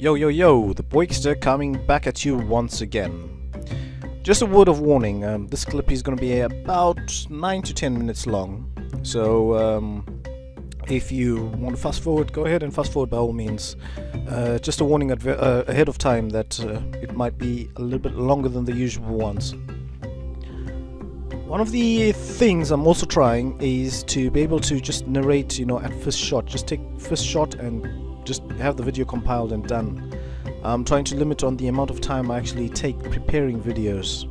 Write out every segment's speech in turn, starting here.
Yo yo yo, the Boykster coming back at you once again. Just a word of warning, this clip is going to be about 9 to 10 minutes long. So if you want to fast forward, go ahead and fast forward by all means. Just a warning ahead of time that it might be a little bit longer than the usual ones. One of the things I'm also trying is to be able to just narrate, at first shot. Just take first shot and just have the video compiled and done. I'm trying to limit on the amount of time I actually take preparing videos.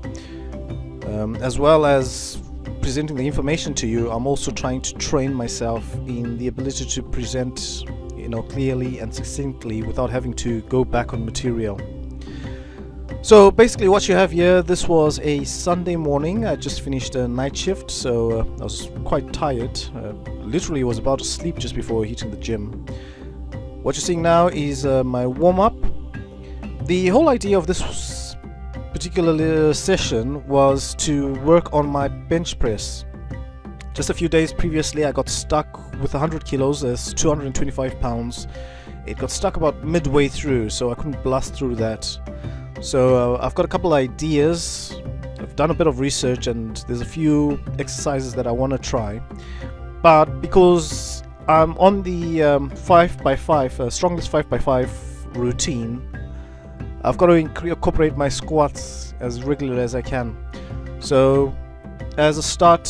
As well as presenting the information to you, I'm also trying to train myself in the ability to present, clearly and succinctly without having to go back on material. So basically what you have here, this was a Sunday morning. I just finished a night shift, so I was quite tired. Literally was about to sleep just before hitting the gym. What you're seeing now is my warm-up. The whole idea of this particular session was to work on my bench press. Just a few days previously I got stuck with 100 kilos, that's 225 pounds. It got stuck about midway through, so I couldn't blast through that. So I've got a couple ideas. I've done a bit of research and there's a few exercises that I want to try. But because I'm on the 5x5, strongest 5x5 routine, I've got to incorporate my squats as regular as I can. So as a start,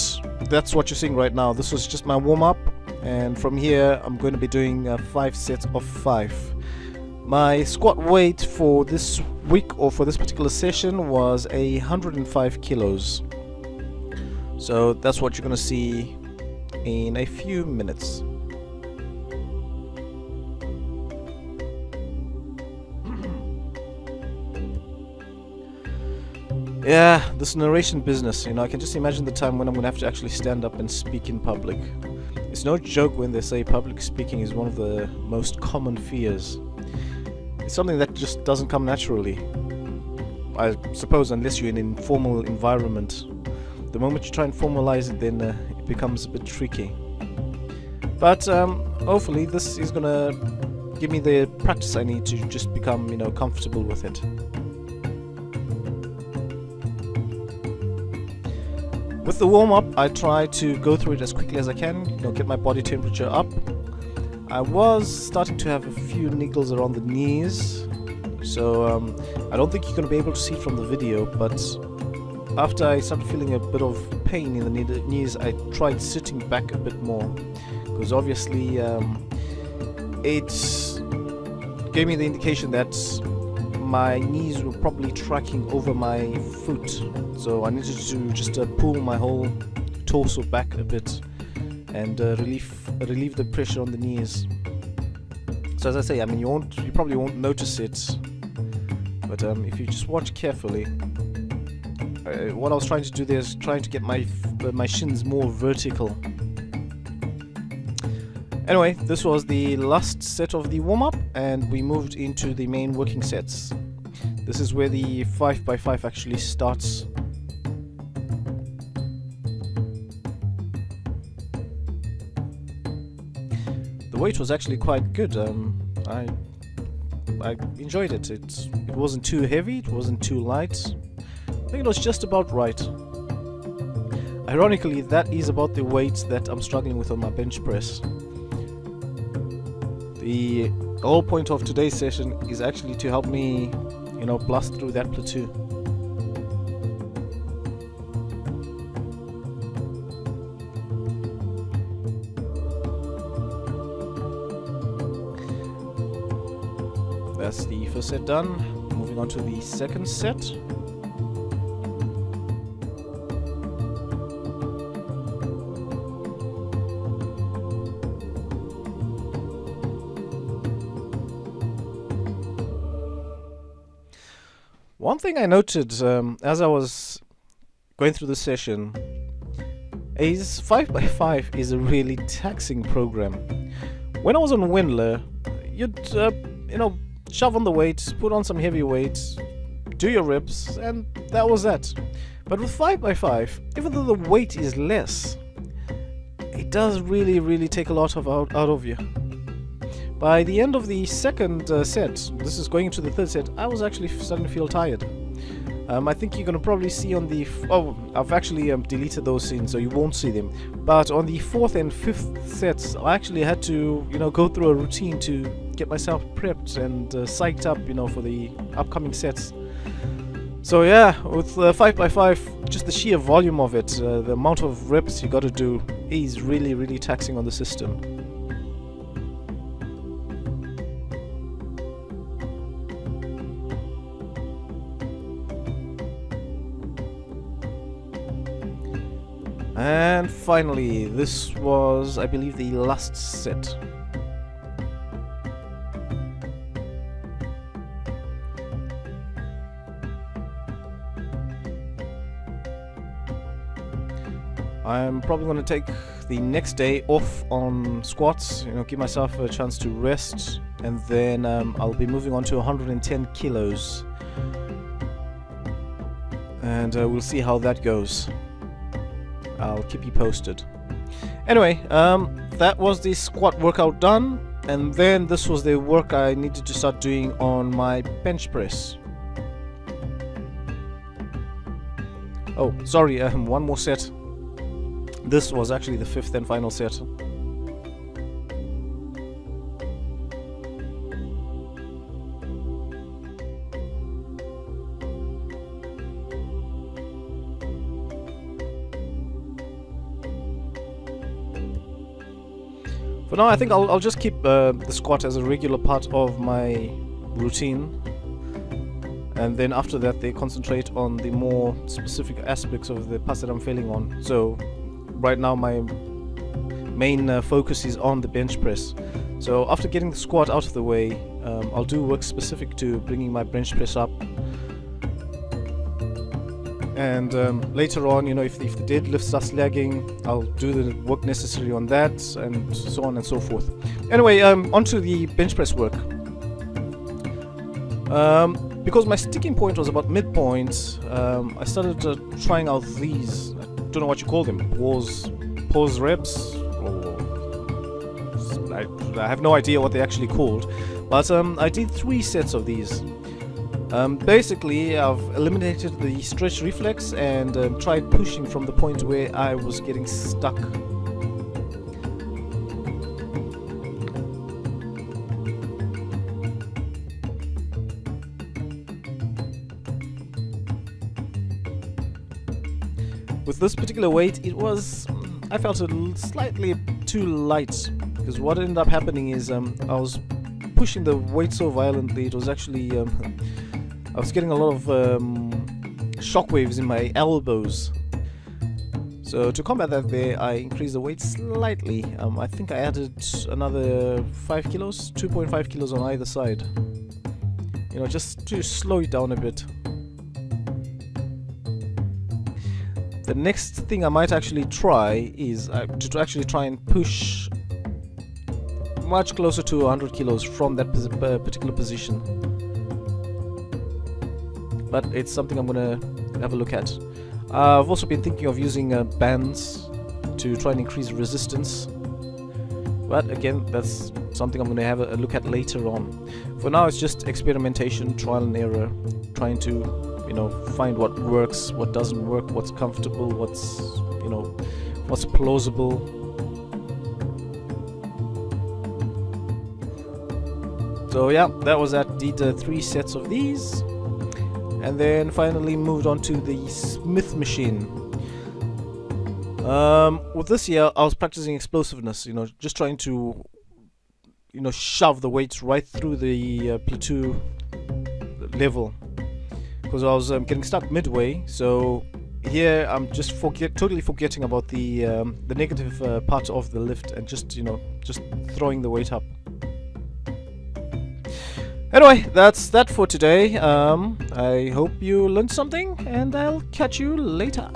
that's what you're seeing right now. This was just my warm-up, and from here I'm going to be doing 5 sets of 5. My squat weight for this week, or for this particular session, was 105 kilos. So that's what you're going to see in a few minutes. Yeah, this narration business, I can just imagine the time when I'm going to have to actually stand up and speak in public. It's no joke when they say public speaking is one of the most common fears. It's something that just doesn't come naturally, I suppose, unless you're in an informal environment. The moment you try and formalize it, then it becomes a bit tricky. But hopefully this is going to give me the practice I need to just become, comfortable with it. With the warm-up, I try to go through it as quickly as I can, get my body temperature up. I was starting to have a few niggles around the knees, so I don't think you're going to be able to see it from the video, but after I started feeling a bit of pain in the knees, I tried sitting back a bit more, because obviously it gave me the indication that my knees were probably tracking over my foot, so I needed to just pull my whole torso back a bit and relieve the pressure on the knees. So as I say, you probably won't notice it, but if you just watch carefully, what I was trying to do there is trying to get my shins more vertical. Anyway, this was the last set of the warm-up, and we moved into the main working sets. This is where the 5x5 actually starts. The weight was actually quite good. I enjoyed it. It wasn't too heavy, it wasn't too light. I think it was just about right. Ironically, that is about the weight that I'm struggling with on my bench press. The whole point of today's session is actually to help me, blast through that plateau. That's the first set done. Moving on to the second set. One thing I noted as I was going through the session is 5x5 is a really taxing program. When I was on Windler, you'd shove on the weight, put on some heavy weights, do your reps, and that was that. But with 5x5, even though the weight is less, it does really take a lot out of you. By the end of the second set, this is going into the third set, I was actually starting to feel tired. I think you're going to probably see on the... I've actually deleted those scenes, so you won't see them. But on the fourth and fifth sets, I actually had to, go through a routine to get myself prepped and psyched up, for the upcoming sets. So yeah, with 5x5, just the sheer volume of it, the amount of reps you got to do is really, really taxing on the system. And finally, this was, I believe, the last set. I'm probably going to take the next day off on squats, give myself a chance to rest, and then I'll be moving on to 110 kilos. And we'll see how that goes. I'll keep you posted. Anyway, that was the squat workout done, and then this was the work I needed to start doing on my bench press. Oh, sorry, one more set. This was actually the fifth and final set. For now, I think I'll just keep the squat as a regular part of my routine, and then after that they concentrate on the more specific aspects of the parts that I'm failing on. So right now my main focus is on the bench press. So after getting the squat out of the way, I'll do work specific to bringing my bench press up. And later on, if the deadlift starts lagging, I'll do the work necessary on that, and so on and so forth. Anyway, onto the bench press work. Because my sticking point was about midpoint, I started trying out these, I don't know what you call them, pause reps, or I have no idea what they're actually called, but I did 3 sets of these. Basically, I've eliminated the stretch reflex and tried pushing from the point where I was getting stuck. With this particular weight, I felt it slightly too light, because what ended up happening is I was pushing the weight so violently, it was actually I was getting a lot of shockwaves in my elbows. So to combat that I increased the weight slightly. I think I added another 5 kilos, 2.5 kilos on either side. Just to slow it down a bit. The next thing I might actually try is to actually try and push much closer to 100 kilos from that particular position. But it's something I'm gonna have a look at. I've also been thinking of using bands to try and increase resistance. But again, that's something I'm gonna have a look at later on. For now, it's just experimentation, trial and error, trying to find what works, what doesn't work, what's comfortable, what's plausible. So yeah, that was that. Did 3 sets of these, and then finally moved on to the Smith machine. With this here, I was practicing explosiveness, just trying to shove the weights right through the plateau level, because I was getting stuck midway. So here I'm just totally forgetting about the negative part of the lift, and just throwing the weight up. Anyway, that's that for today. I hope you learned something, and I'll catch you later.